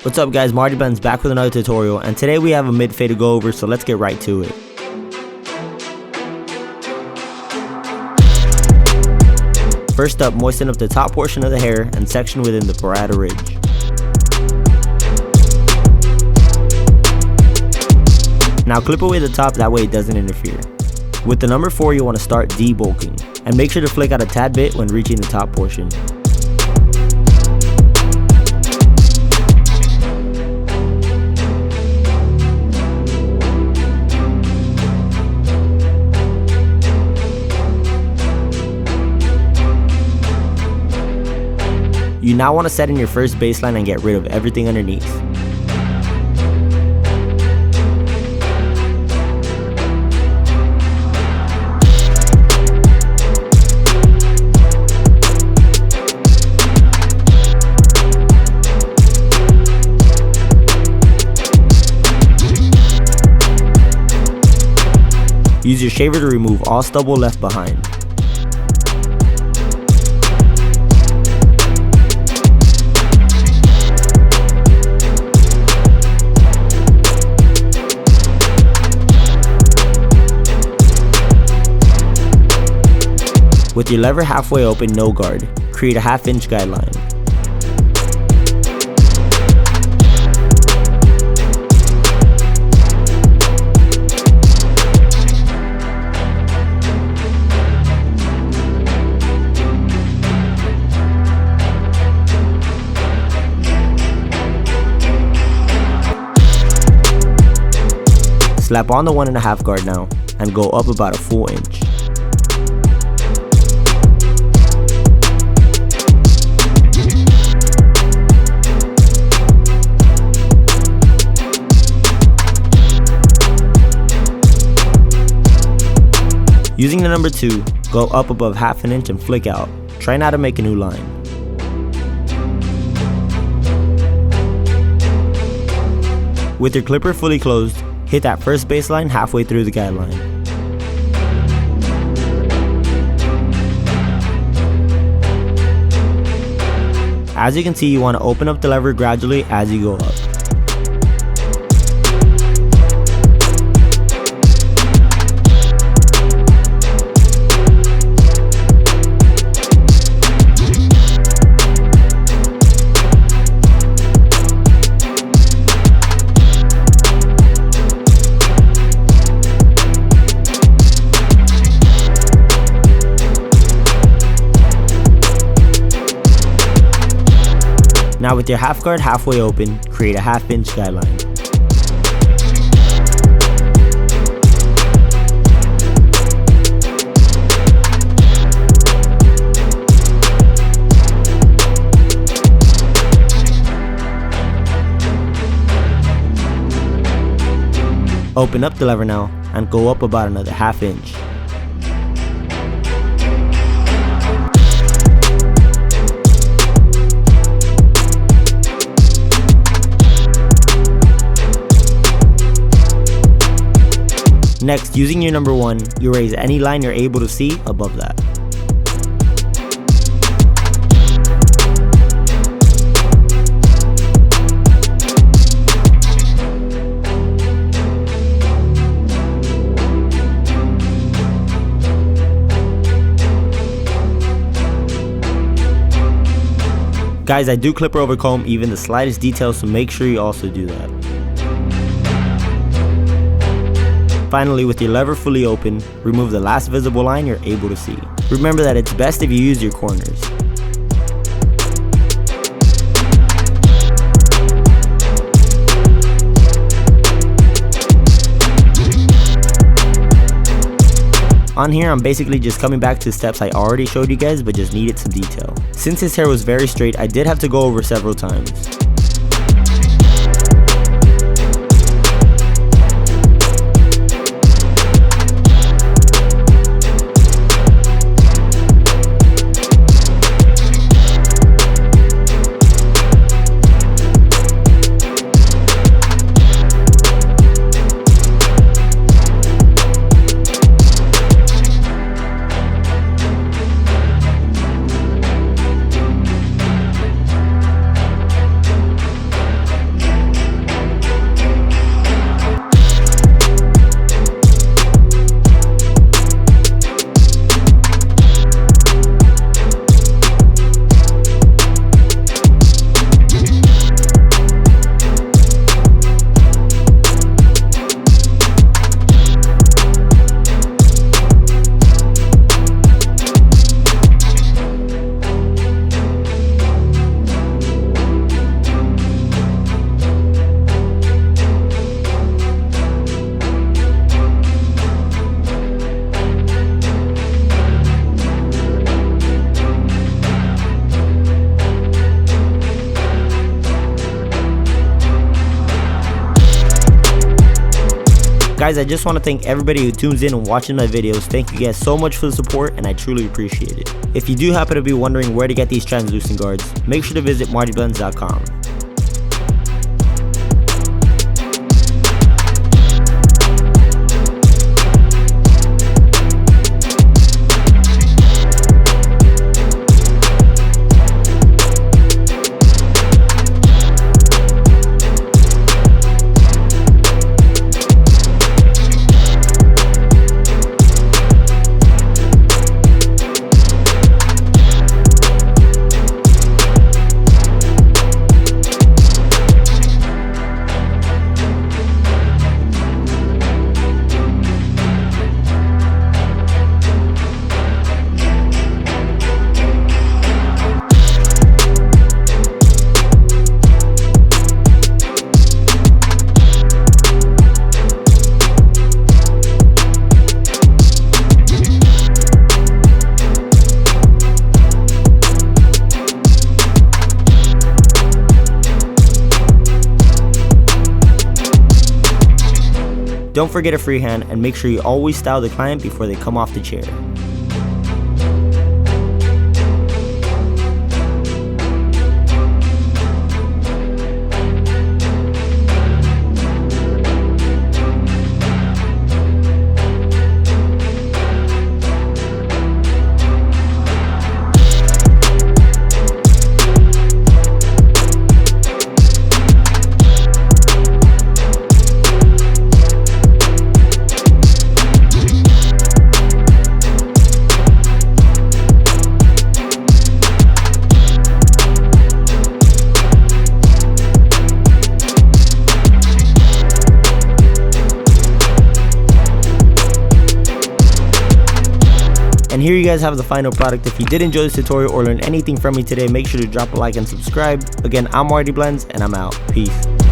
What's up guys, MartyBlendz back with another tutorial, and today we have a mid fade to go over, so let's get right to it. First up, moisten up the top portion of the hair and section within the parietal ridge. Now clip away the top, that way it doesn't interfere. With the number 4, you want to start debulking, and make sure to flick out a tad bit when reaching the top portion. You now want to set in your first baseline and get rid of everything underneath. Use your shaver to remove all stubble left behind. With your lever halfway open, no guard, create a 1/2 inch guideline. Slap on the 1.5 guard now, and go up about a full inch. Using the number 2, go up above 1/2 inch and flick out. Try not to make a new line. With your clipper fully closed, hit that first baseline halfway through the guideline. As you can see, you want to open up the lever gradually as you go up. Now with your 1/2 guard halfway open, create a 1/2 inch guideline. Open up the lever now and go up about another 1/2 inch. Next, using your number 1, you raise any line you're able to see above that. Guys, I do clipper over comb even the slightest details, so make sure you also do that. Finally, with your lever fully open, remove the last visible line you're able to see. Remember that it's best if you use your corners. On here, I'm basically just coming back to the steps I already showed you guys, but just needed some detail. Since his hair was very straight, I did have to go over several times. Guys, I just want to thank everybody who tunes in and watches my videos. Thank you guys so much for the support, and I truly appreciate it. If you do happen to be wondering where to get these translucent guards, make sure to visit MartyBlendz.com. Don't forget a freehand, and make sure you always style the client before they come off the chair. And here you guys have the final product. If you did enjoy this tutorial or learn anything from me today, make sure to drop a like and subscribe. Again, I'm MartyBlendz, and I'm out. Peace.